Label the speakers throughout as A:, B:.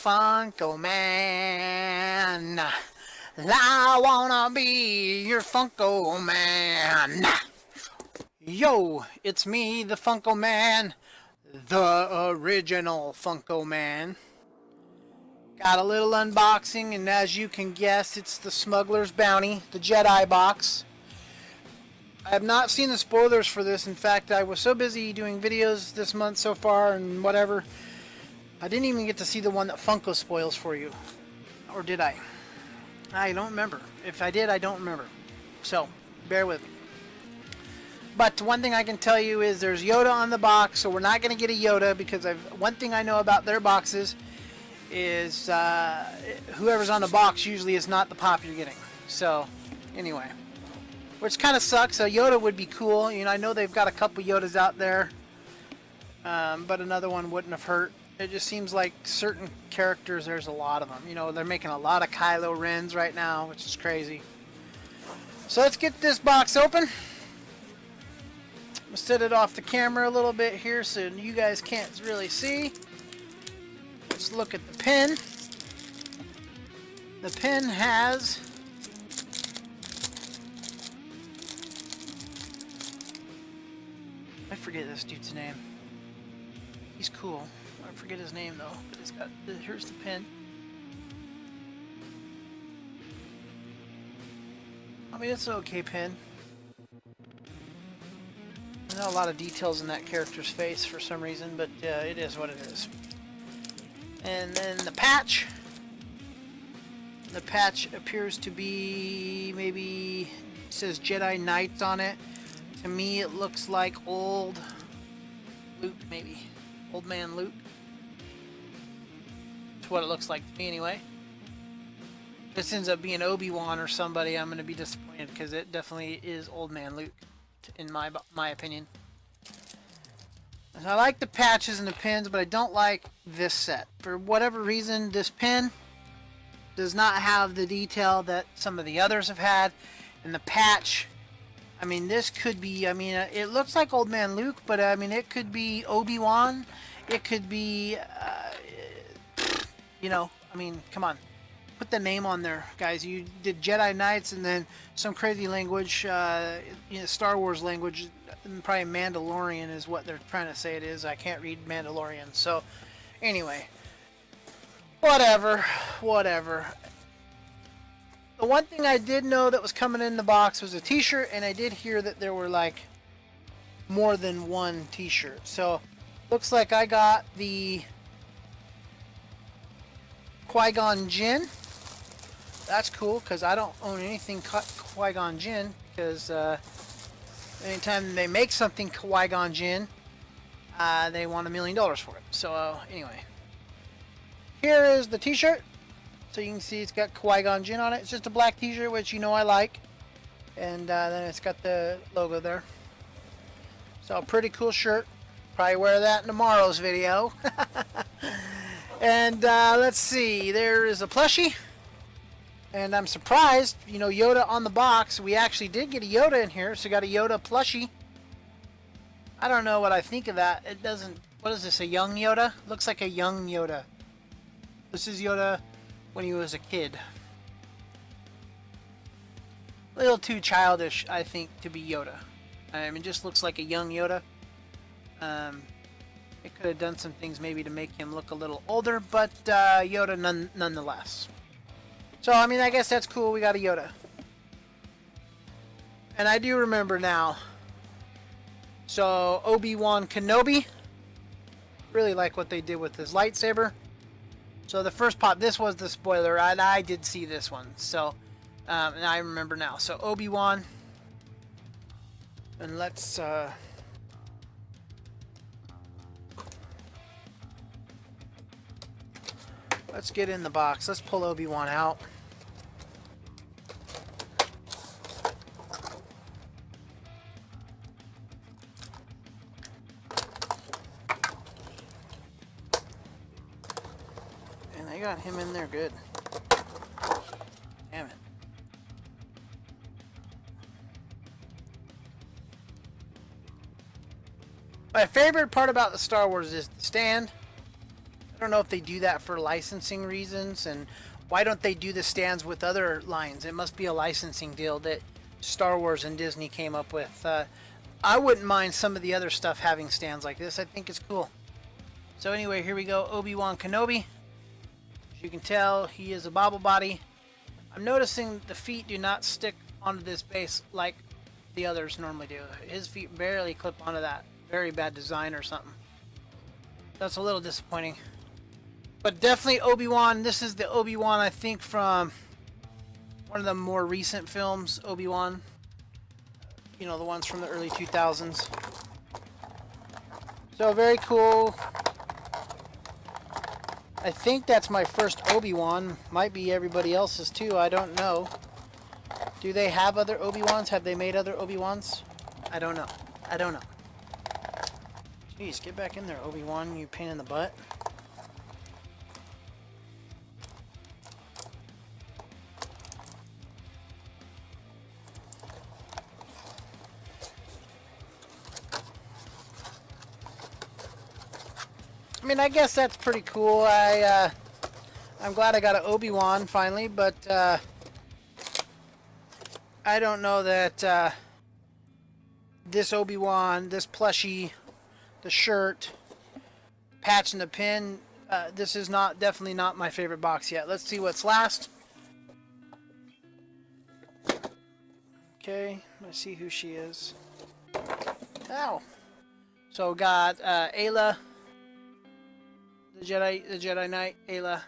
A: Funko Man. I wanna be your Funko Man. Yo, it's me, the Funko Man. The original Funko Man. Got a little unboxing, and as you can guess, it's the Smugglers Bounty, the Jedi box. I have not seen the spoilers for this. In fact, I was so busy doing videos this month so far and whatever, I didn't even get to see the one that Funko spoils for you. Or did I? I don't remember. If I did, I don't remember. So, bear with me. But one thing I can tell you is there's Yoda on the box, so we're not going to get a Yoda because one thing I know about their boxes is whoever's on the box usually is not the pop you're getting. So, anyway. Which kind of sucks. A Yoda would be cool. You know, I know they've got a couple Yodas out there, but another one wouldn't have hurt. It just seems like certain characters, there's a lot of them. You know, they're making a lot of Kylo Rens right now, which is crazy. So let's get this box open. I'm going to set it off the camera a little bit here so you guys can't really see. Let's look at the pin. The pin has... I forget this dude's name. He's cool. I forget his name though. But it's got. Here's the pin. I mean, it's an okay pin. There's not a lot of details in that character's face for some reason, but it is what it is. And then the patch. The patch appears to be maybe it says Jedi Knights on it. To me, it looks like old Luke, maybe. Old man Luke. That's what it looks like to me, anyway. If this ends up being Obi Wan or somebody, I'm going to be disappointed because it definitely is old man Luke, in my opinion. And I like the patches and the pins, but I don't like this set. For whatever reason, this pin does not have the detail that some of the others have had. And the patch... I mean, this could be, I mean, it looks like Old Man Luke, but I mean, it could be Obi Wan. It could be, you know, I mean, come on. Put the name on there, guys. You did Jedi Knights and then some crazy language, you know, Star Wars language. Probably Mandalorian is what they're trying to say it is. I can't read Mandalorian. So, anyway. Whatever. The one thing I did know that was coming in the box was a t-shirt, and I did hear that there were like more than one t-shirt. So looks like I got the Qui-Gon Jinn. That's cool because I don't own anything Qui-Gon Jinn because anytime they make something Qui-Gon Jinn, they want $1 million for it. So anyway, here is the t-shirt. So you can see it's got Qui-Gon Jinn on it. It's just a black t-shirt, which you know I like. And then it's got the logo there. So a pretty cool shirt. Probably wear that in tomorrow's video. And let's see. There is a plushie. And I'm surprised, you know, Yoda on the box. We actually did get a Yoda in here. So got a Yoda plushie. I don't know what I think of that. It doesn't... What is this, a young Yoda? Looks like a young Yoda. This is Yoda... when he was a kid. A little too childish, I think, to be Yoda. I mean, it just looks like a young Yoda. It could have done some things maybe to make him look a little older, but Yoda nonetheless. So, I mean, I guess that's cool. We got a Yoda. And I do remember now. So, Obi Wan Kenobi. Really like what they did with his lightsaber. So the first pop, this was the spoiler, and I did see this one. So, and I remember now. So Obi Wan, and let's get in the box. Let's pull Obi Wan out. I got him in there good. Damn it. My favorite part about the Star Wars is the stand. I don't know if they do that for licensing reasons, and why don't they do the stands with other lines? It must be a licensing deal that Star Wars and Disney came up with. I wouldn't mind some of the other stuff having stands like this. I think it's cool. So anyway, here we go. Obi Wan Kenobi. As you can tell, he is a bobble body. I'm noticing the feet do not stick onto this base like the others normally do. His feet barely clip onto that. Very bad design or something. That's a little disappointing. But definitely Obi-Wan. This is the Obi-Wan, I think, from one of the more recent films, Obi-Wan. You know, the ones from the early 2000s. So very cool. I think that's my first Obi-Wan. Might be everybody else's too. I don't know. Do they have other Obi-Wans? Have they made other Obi-Wans? I don't know. I don't know. Jeez, get back in there, Obi-Wan, you pain in the butt. I mean, I guess that's pretty cool. I'm glad I got an Obi-Wan finally, but I don't know that this Obi-Wan, this plushie, the shirt, patch and the pin, this is definitely not my favorite box yet. Let's see what's last. Okay, let's see who she is. Ow. So got Ayla, the Jedi Knight, Ayla.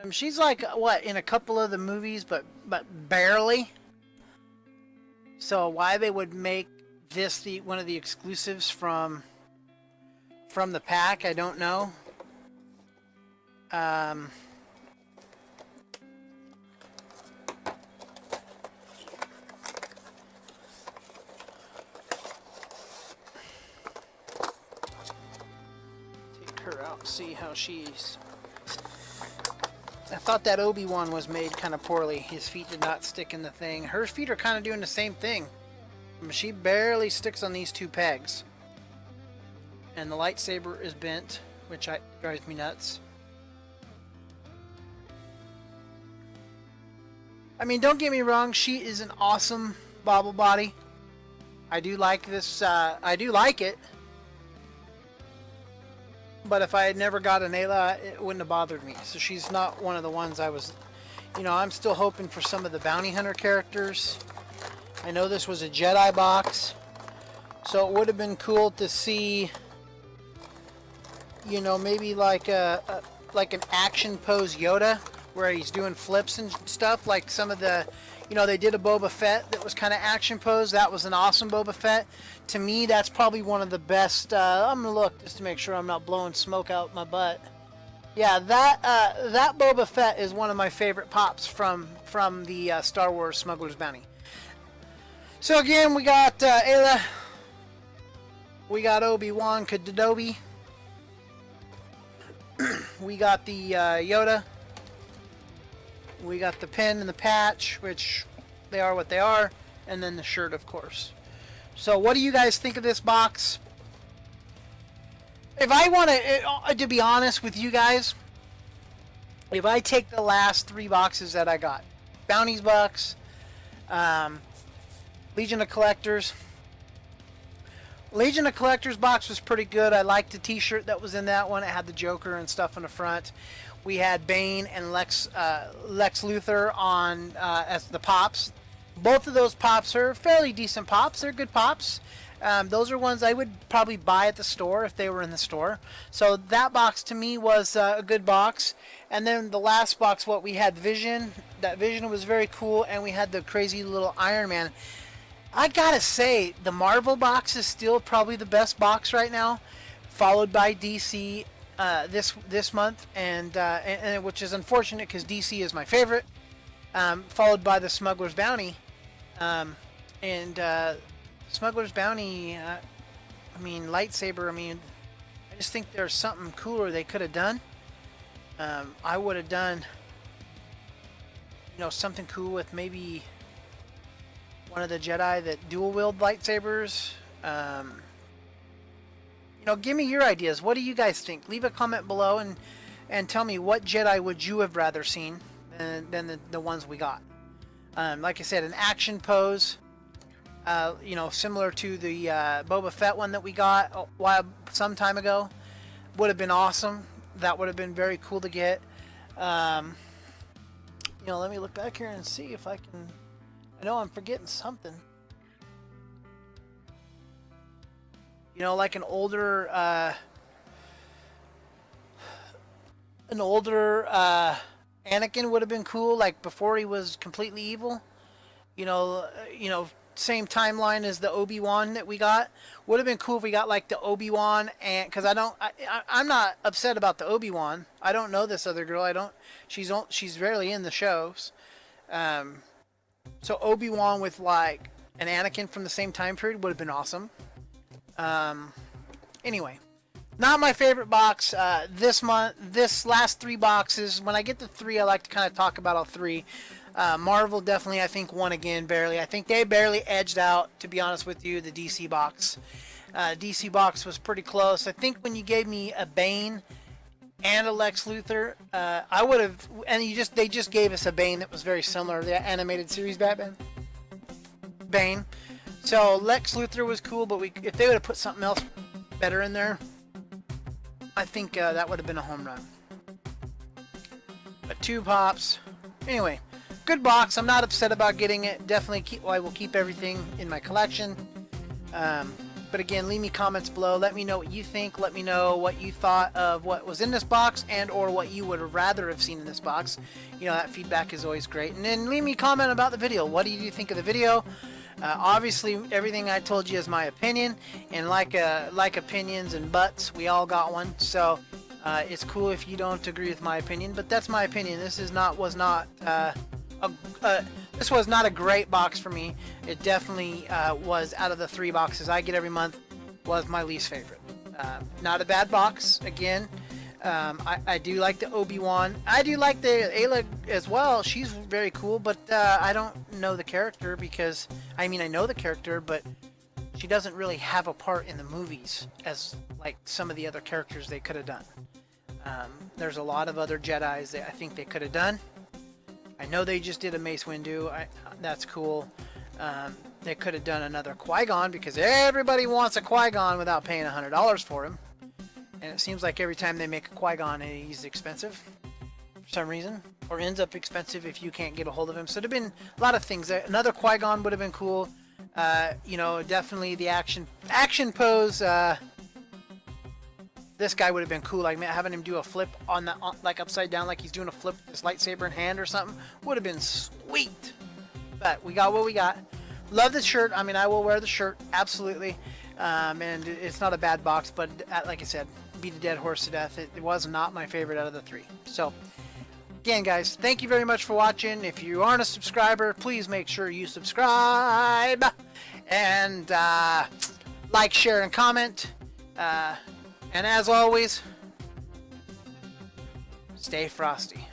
A: She's like, what, in a couple of the movies, but barely. So why they would make this one of the exclusives from the pack, I don't know. Take her out and see how she's... I thought that Obi-Wan was made kind of poorly. His feet did not stick in the thing. Her feet are kind of doing the same thing. She barely sticks on these two pegs. And the lightsaber is bent, which drives me nuts. I mean, don't get me wrong, she is an awesome bobble body. I do like this, I do like it. But if I had never got an Ayla, it wouldn't have bothered me. So she's not one of the ones I was... You know, I'm still hoping for some of the bounty hunter characters. I know this was a Jedi box. So it would have been cool to see... You know, maybe like like an action pose Yoda, where he's doing flips and stuff. Like some of the... You know, they did a Boba Fett that was kind of action pose. That was an awesome Boba Fett. To me, that's probably one of the best. I'm going to look just to make sure I'm not blowing smoke out my butt. Yeah, that Boba Fett is one of my favorite pops from the Star Wars Smugglers Bounty. So again, we got Ayla. We got Obi Wan Kenobi. We got the Yoda. We got the pin and the patch, which they are what they are, and then the shirt, of course. So what do you guys think of this box? If I want to be honest with you guys, if I take the last 3 boxes that I got, Bounties box, Legion of Collectors. Legion of Collectors box was pretty good. I liked the t-shirt that was in that one. It had the Joker and stuff on the front. We had Bane and Lex Luthor on as the pops. Both of those pops are fairly decent pops. They're good pops. Those are ones I would probably buy at the store if they were in the store. So that box to me was a good box. And then the last box, what we had, Vision. That Vision was very cool, and we had the crazy little Iron Man. I gotta say, the Marvel box is still probably the best box right now, followed by DC this month, and which is unfortunate because DC is my favorite. Followed by the Smuggler's Bounty, Smuggler's Bounty. I mean, lightsaber. I mean, I just think there's something cooler they could have done. I would have done, you know, something cool with maybe one of the Jedi that dual wield lightsabers. You know, give me your ideas. What do you guys think? Leave a comment below and tell me what Jedi would you have rather seen than the ones we got. Like I said, an action pose, you know, similar to the Boba Fett one that we got some time ago, would have been awesome. That would have been very cool to get. You know, let me look back here and see if I can. I know I'm forgetting something. You know, like an older Anakin would have been cool, like before he was completely evil. You know, same timeline as the Obi Wan that we got. Would have been cool if we got like the Obi Wan, and because I'm not upset about the Obi Wan. I don't know this other girl. She's rarely in the shows. So Obi Wan with like an Anakin from the same time period would have been awesome. Anyway, not my favorite box this month. This last 3 boxes. When I get to 3, I like to kind of talk about all 3. Marvel definitely, I think, won again, barely. I think they barely edged out, to be honest with you, the DC box. DC box was pretty close. I think when you gave me a Bane and a Lex Luthor, I would have, and they just gave us a Bane that was very similar to the animated series Batman. Bane. So Lex Luthor was cool, but if they would have put something else better in there, I think that would have been a home run. But 2 pops. Anyway, good box. I'm not upset about getting it. Definitely I will keep everything in my collection. But again, leave me comments below. Let me know what you think. Let me know what you thought of what was in this box and or what you would rather have seen in this box. You know, that feedback is always great. And then leave me a comment about the video. What do you think of the video? Obviously, everything I told you is my opinion, and like opinions and butts, we all got one. So it's cool if you don't agree with my opinion, but that's my opinion. This was not a great box for me. It definitely was, out of the 3 boxes I get every month, was my least favorite. Not a bad box. Again, I do like the Obi Wan. I do like the Ayla as well. She's very cool, but I don't know the character because, I mean, I know the character, but she doesn't really have a part in the movies as like some of the other characters they could have done. There's a lot of other Jedis that I think they could have done. I know they just did a Mace Windu. That's cool. They could have done another Qui-Gon because everybody wants a Qui-Gon without paying $100 for him. And it seems like every time they make a Qui-Gon, he's expensive for some reason, or ends up expensive if you can't get a hold of him. So there'd been a lot of things. Another Qui-Gon would have been cool. You know, definitely the action pose. This guy would have been cool, like having him do a flip like upside down, like he's doing a flip with his lightsaber in hand or something. Would have been sweet. But we got what we got. Love the shirt. I mean, I will wear the shirt, absolutely. And it's not a bad box, but like I said, beat a dead horse to death. It was not my favorite out of the 3. So, again, guys, thank you very much for watching. If you aren't a subscriber, please make sure you subscribe. And like, share, and comment. And as always, stay frosty.